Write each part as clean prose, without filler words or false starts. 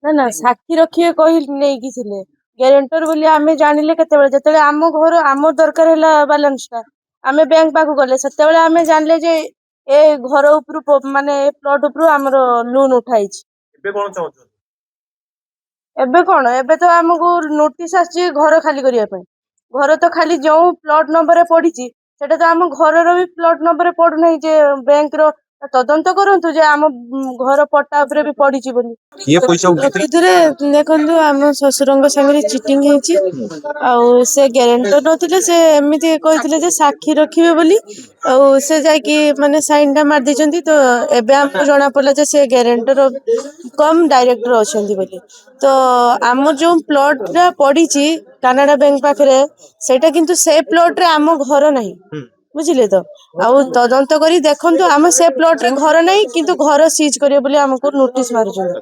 ना ना साक्षी रखिए कही नहीं थे ग्यारंटर बोली आमे जानिले केतेबेले जेतेबेले आम घर आम दरकार हैला बैलेंस टा आमे बैंक पाखु गले सेतेबेले आमे जानले जे ए घर उपरु माने प्लॉट उपरु हमर लोन उठाइछ। एबे कोन चाहू एबे कोन एबे तो हमकु नोटिस आछि घर खाली करिया पे घर तो खाली जो प्लॉट नंबर पड़ी सेटा तो आम घर भी प्लॉट नंबर पड़ू नहीं जे बैंक रो तदंत करंतु जे आम घर पट्टा उपरे भी पड़ी बोली किए पैसा उठैते प्रकृतिरे देखंतु आम ससुरंग संगे चिटिंग हेची आ से ग्यारंटर नथिले से एमिति कहितले जे साक्षी रखिबे बोली आ से जाय कि माने साइन टा मार दिचंती तो एबे हमको जणा पड़ला जे से ग्यारंटर कम डायरेक्टर अछंती बोली तो आम जो प्लॉट रा पड़ीची कनाडा बैंक पाखरे सेटा किंतु से प्लॉट रे आम घर नहीं बुझिले तो आउ तदंत करी देखंतु आम से प्लॉट रे घर नहीं किंतु घर सीज करियो बोली हमको नोटिस मारुछन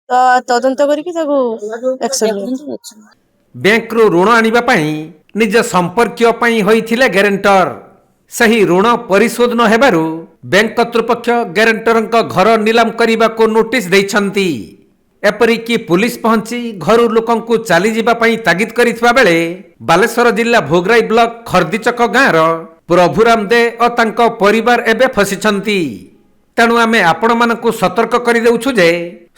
तो तदंत करिकि ताको एक्शन ले बैंक रो ऋण आनिबा पई निज संपर्कीय पई होइथिले ग्यारंटर सही ऋण परिशोध न हेबारु बैंक कर्तृपक्ष ग्यारंटरଙ୍କ घर निलाम କରିବାକୁ नोटिस दैछंती। एपरिकी पुलिस पहुंची घरु लोकंकु चाली जिबा पई तागिद करिथबा बेले बालेश्वर जिल्ला भोगराई ब्लॉक खर्दीचक गाँर प्रभुराम दे और तांको परिवार एबे फसिछंती। तेणु आमे आपण मानकु सतर्क करि देउछु जे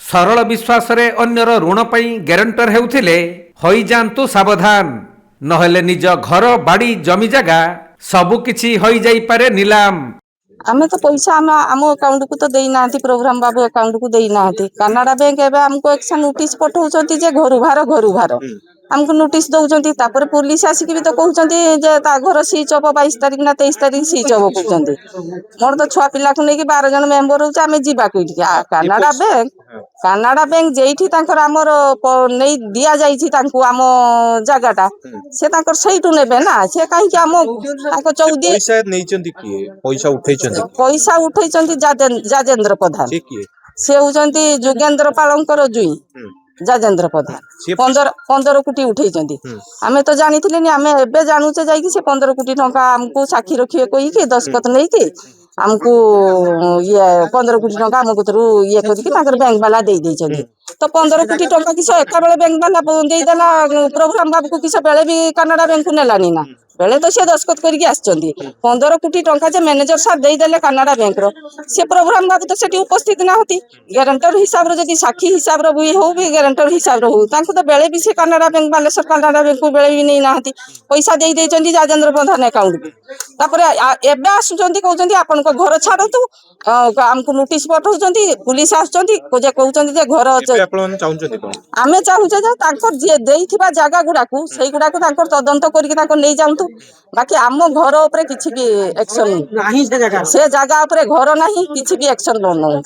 सरल विश्वास रे अन्यर ऋण पई ग्यारंटर हेउथिले होई जानतु सावधान नहेले निज घर बाड़ी जमी जगह सबु किछि होई जाई पारे निलाम। आमे तो पैसा आम अकाउंट को तो देई नांती प्रोग्राम बाबू अकाउंट को देई नांती कनाडा बैंक एबे हमको एक्शन नोटिस पठाउछंती जे घरु भार हमको नोटिस दउछंती तापर पुलिस आसिक भी तो कहउछंती जे ता घर सीच ऑफ 22 तारिख ना 23 तारिख सीच ऑफ कहउछंती मोर तो छुआ पिला को नेकी 12 जन मेंबर होछ आमे जीबा कइठी कनाडा बैंक जेठी तांकर हमर नै दिया जाईछि तांको आम जगाटा से तांकर सहीटु नेबे ना से काहे कि आम तांको 14 पैसा नैचंती किए पैसा उठैचंती जाजेंद्र प्रधान से किए से होचंती जोगेंद्र पालंकर जुई जाजेंद्र प्रधान 15 कोटी उठैचंती आमे तो जानिथिले नि आमे एबे जानूचे जाई कि से 15 कोटी टंका हमको साक्षी रखिए कोई कि दस्खत नै कि हमको ये 15 कोटी टंका हमको तरू ये करके ताकर बैंक वाला दे दैचंती तो 15 कोटी टंका कि से एका बेले बैंक वाला दे देला प्रोग्राम बाबू को कि से बेले भी कनाडा बैंक को नेलानी ना बेले तो से दस्खत करके आछचंती 15 कोटी टंका जे मैनेजर साहब दे देले कनाडा बैंक रो से प्रोग्राम बाबू तो सेठी उपस्थित ना होती ग्यारंटर हिसाब रो जदी साक्षी हिसाब रो बुई हो भी ग्यारंटर हिसाब रो हो तांको तो बेले भी से Canada bank Baleshwar Canada bank को बेले भी नहीं नाहती पैसा दे देचंती जाजेंद्र प्रधान अकाउंट को तापर एबे आसुचंती कहउचंती आपन को घर छाडतु हमको नोटिस पठाउचंती पुलिस आसुचंती को जे कहउचंती जे घर आपण चाहुचंती कोन आमे चाहुचे जे तांकर जे देइथिबा जागा गुडाकू सेई गुडाकू तांकर तदंत करके तांको नै जाउतु बाकी आम घर ऊपर किछि भी एक्शन नाही से जगह ऊपर घर नाही किछि भी एक्शन न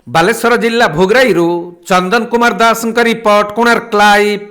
बालेश्वर जिल्ला भोगराई चंदन कुमार दास रिपोर्ट कोणार्क लाइव।